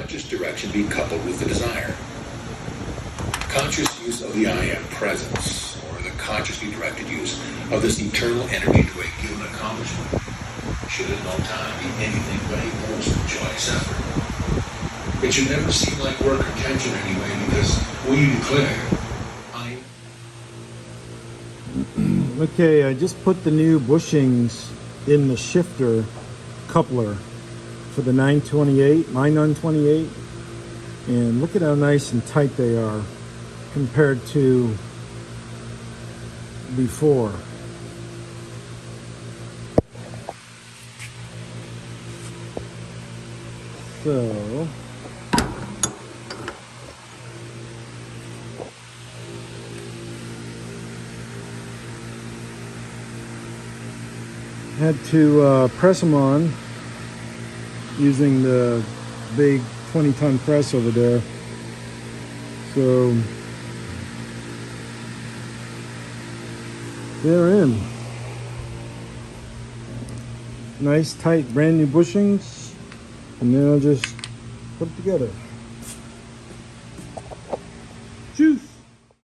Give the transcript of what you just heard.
conscious direction be coupled with the desire. Conscious use of the I am presence, or the consciously directed use of this eternal energy to a given accomplishment, should at no time be anything but a most joyous effort. It should never seem like work or tension anyway, because when you declare, I... Okay, I just put the new bushings in the shifter coupler for the 928, my 928, and look at how nice and tight they are compared to before. So had to press them on using the big 20-ton press over there. So they're in. Nice tight brand new bushings, and then I'll just put it together.